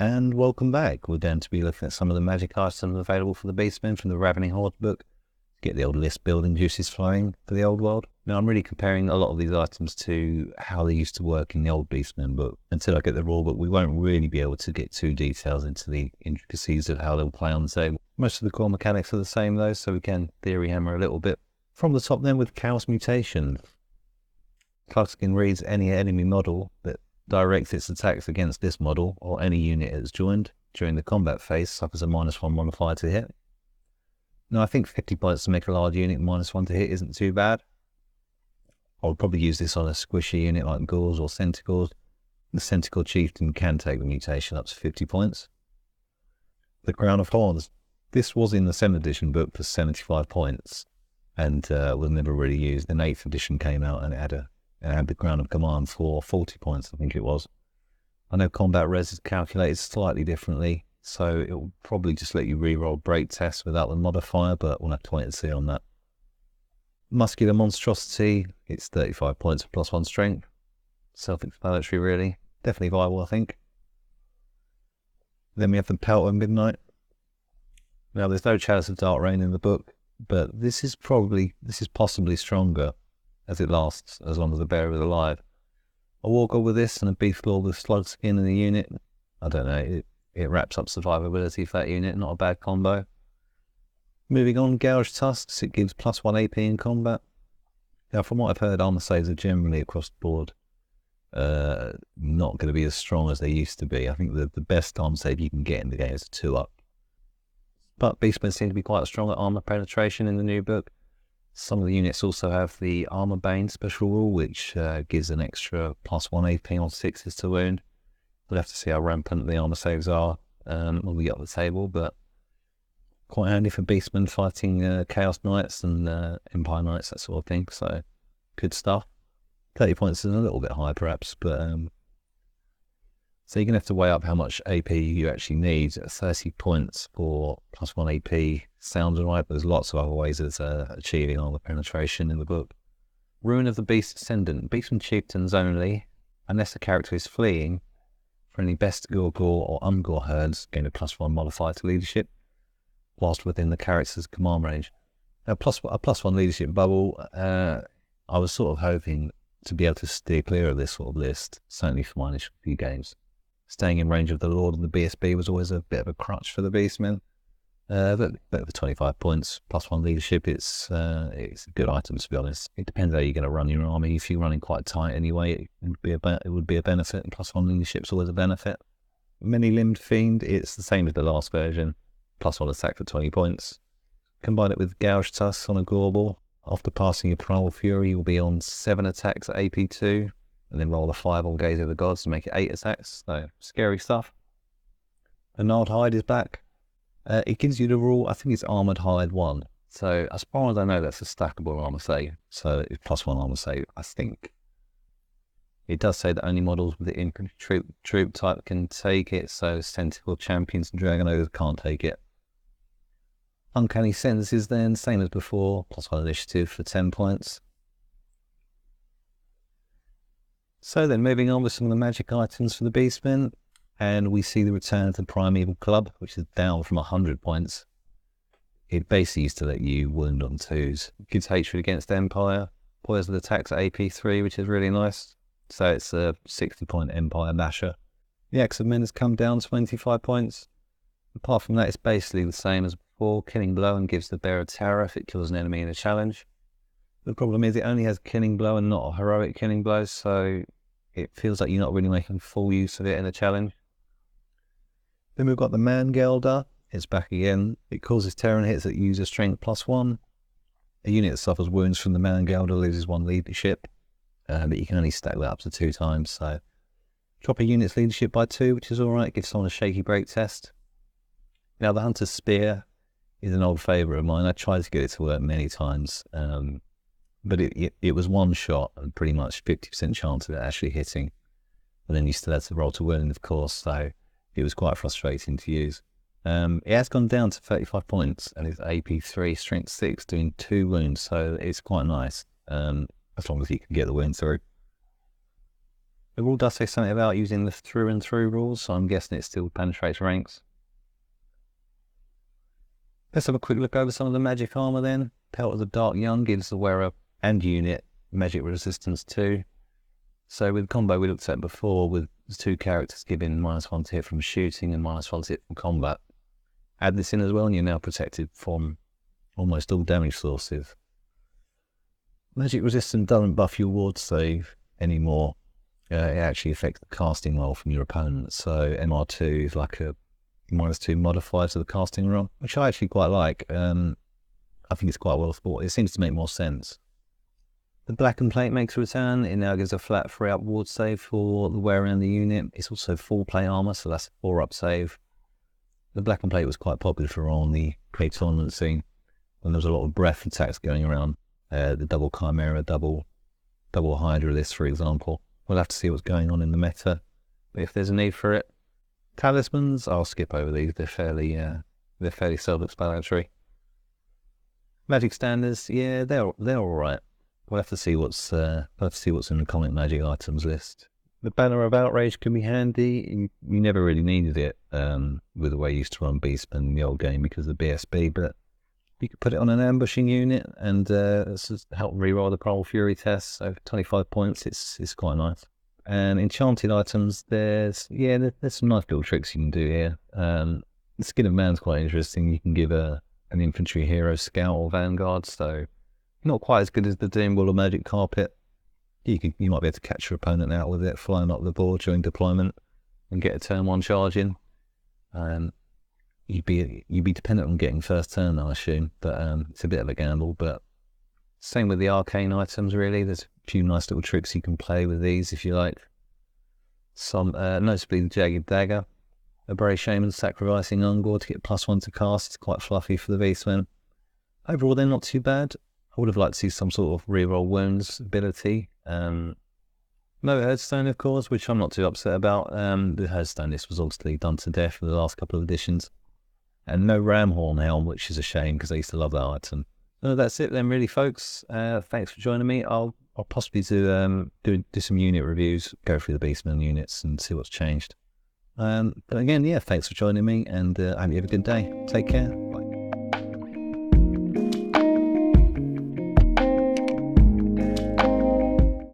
And welcome back. We're going to be looking at some of the magic items available for the Beastmen from the Ravening Horde book. Get the old list building juices flowing for the old world. Now I'm really comparing a lot of these items to how they used to work in the old Beastmen book. Until I get the rule book, we won't really be able to get too detailed into the intricacies of how they'll play on the table. Most of the core mechanics are the same though, so we can theory hammer a little bit. From the top then with Chaos Mutation. Clarkskin reads any enemy model that directs its attacks against this model or any unit it has joined during the combat phase suffers a -1 modifier to hit. Now I think 50 points to make a large unit -1 to hit isn't too bad. I would probably use this on a squishy unit like Ghouls or Centicores. The Centacle Chieftain can take the mutation up to 50 points. The Crown of Horns. This was in the 7th edition book for 75 points and was never really used. Then 8th edition came out and it had the Crown of Command for 40 points, I think it was. I know combat res is calculated slightly differently, so it will probably just let you reroll break tests without the modifier, but we'll have to wait and see on that. Muscular Monstrosity, it's 35 points for +1 strength. Self-explanatory really. Definitely viable, I think. Then we have the Pelt of Midnight. Now there's no Chalice of Dark Rain in the book, but this is possibly stronger, as it lasts as long as the bearer is alive. A Wargod with this and a Beastlaw with Slug Skin in the unit. I don't know, it wraps up survivability for that unit, not a bad combo. Moving on, Gouge Tusks, it gives +1 AP in combat. Now from what I've heard, armor saves are generally across the board not going to be as strong as they used to be. I think the best armor save you can get in the game is a 2-up. But Beastmen seem to be quite strong at armor penetration in the new book. Some of the units also have the Armor Bane special rule, which gives an extra +1 AP on 6s to wound. We'll have to see how rampant the armor saves are when we get up the table, but quite handy for Beastmen fighting Chaos Knights and Empire Knights, that sort of thing. So good stuff. 30 points is a little bit high perhaps, but so you're going to have to weigh up how much AP you actually need. 30 points for +1 AP sounds alright, but there's lots of other ways of achieving armor penetration in the book. Ruin of the Beast Ascendant. Beastmen Chieftains only, unless the character is fleeing. For any best Gore or Ungore herds, gain a +1 modifier to leadership, whilst within the character's command range. Now, a +1 leadership bubble, I was sort of hoping to be able to steer clear of this sort of list, certainly for my initial few games. Staying in range of the Lord and the BSB was always a bit of a crutch for the Beastmen. But for 25 points, +1 leadership, it's a good item to be honest. It depends how you're going to run your army. If you're running quite tight anyway, it would be a benefit, and +1 leadership's always a benefit. Many-limbed Fiend, it's the same as the last version. +1 attack for 20 points. Combine it with Gouge Tusks on a Gorbel. After passing your Primal Fury, you'll be on 7 attacks at AP2. And then roll a 5 on Gaze of the Gods to make it 8 attacks. So, scary stuff. A Gnarled Hide is back. It gives you the rule, I think it's Armoured Hide 1. So, as far as I know, that's a stackable armor save. So, it's +1 armor save, I think. It does say that only models with the infantry troop type can take it. So, Centaur Champions and Dragon Ogres can't take it. Uncanny Sentences then, same as before. +1 initiative for 10 points. So then, moving on with some of the magic items for the Beastmen, and we see the return of the Primeval Club, which is down from 100 points. It basically used to let you wound on 2s. It gives hatred against Empire, poison attacks at AP3, which is really nice. So it's a 60-point Empire basher. The Axe of Men has come down 25 points. Apart from that, it's basically the same as before. Killing Blow and gives the bearer terror if it kills an enemy in a challenge. The problem is it only has Killing Blow and not a heroic Killing Blow, so it feels like you're not really making full use of it in a challenge. Then we've got the Mangelder. It's back again. It causes terror and hits that use a strength +1. A unit that suffers wounds from the Mangelder loses 1 leadership, but you can only stack that up to 2 times, so drop a unit's leadership by 2, which is alright, gives someone a shaky break test. Now the Hunter's Spear is an old favourite of mine. I tried to get it to work many times, but it was one shot and pretty much 50% chance of it actually hitting. And then you still had to roll to wound, of course, so it was quite frustrating to use. It has gone down to 35 points and it's AP3, strength 6, doing 2 wounds, so it's quite nice, as long as you can get the wound through. The rule does say something about using the through and through rules, so I'm guessing it still penetrates ranks. Let's have a quick look over some of the magic armor then. Pelt of the Dark Young gives the wearer and unit magic resistance 2. So with the combo we looked at before, with the 2 characters giving -1 to hit from shooting and -1 to hit from combat, add this in as well and you're now protected from almost all damage sources. Magic resistance doesn't buff your ward save anymore. It actually affects the casting roll from your opponent. So MR2 is like a -2 modifier to the casting roll, which I actually quite like. I think it's quite well thought. It seems to make more sense. The Black and Plate makes a return. It now gives a flat 3-up ward save for the wearer and the unit. It's also full plate armor, so that's a 4-up save. The Black and Plate was quite popular on the pre-tournament scene when there was a lot of breath attacks going around. The double Chimera, double Hydra list, for example. We'll have to see what's going on in the meta, but if there's a need for it. Talismans, I'll skip over these. They're fairly self-explanatory. Magic standards, yeah, they're all right. We'll have to see what's in the comic magic items list. The Banner of Outrage can be handy. You never really needed it with the way you used to run Beastmen in the old game because of the BSB, but you could put it on an ambushing unit and help reroll the Primal Fury test. So 25 points, it's quite nice. And Enchanted Items, there's some nice little tricks you can do here. The Skin of Man's quite interesting. You can give an infantry hero scout or vanguard, so not quite as good as the Doom Wall or Magic Carpet. You might be able to catch your opponent out with it, flying up the board during deployment and get a turn 1 charge in. You'd be dependent on getting first turn, I assume, but it's a bit of a gamble. But same with the arcane items, really. There's a few nice little tricks you can play with these if you like. Some, notably the Jagged Dagger. A Brave Shaman sacrificing Ungor to get +1 to cast. It's quite fluffy for the Beastmen. Overall, they're not too bad. I would have liked to see some sort of reroll wounds ability. No Headstone, of course, which I'm not too upset about. The Headstone list was obviously done to death for the last couple of editions. And no Ramhorn Helm, which is a shame because I used to love that item. So that's it then, really, folks. Thanks for joining me. I'll possibly do some unit reviews, go through the Beastmen units and see what's changed. But again, yeah, thanks for joining me, and I hope you have a good day. Take care.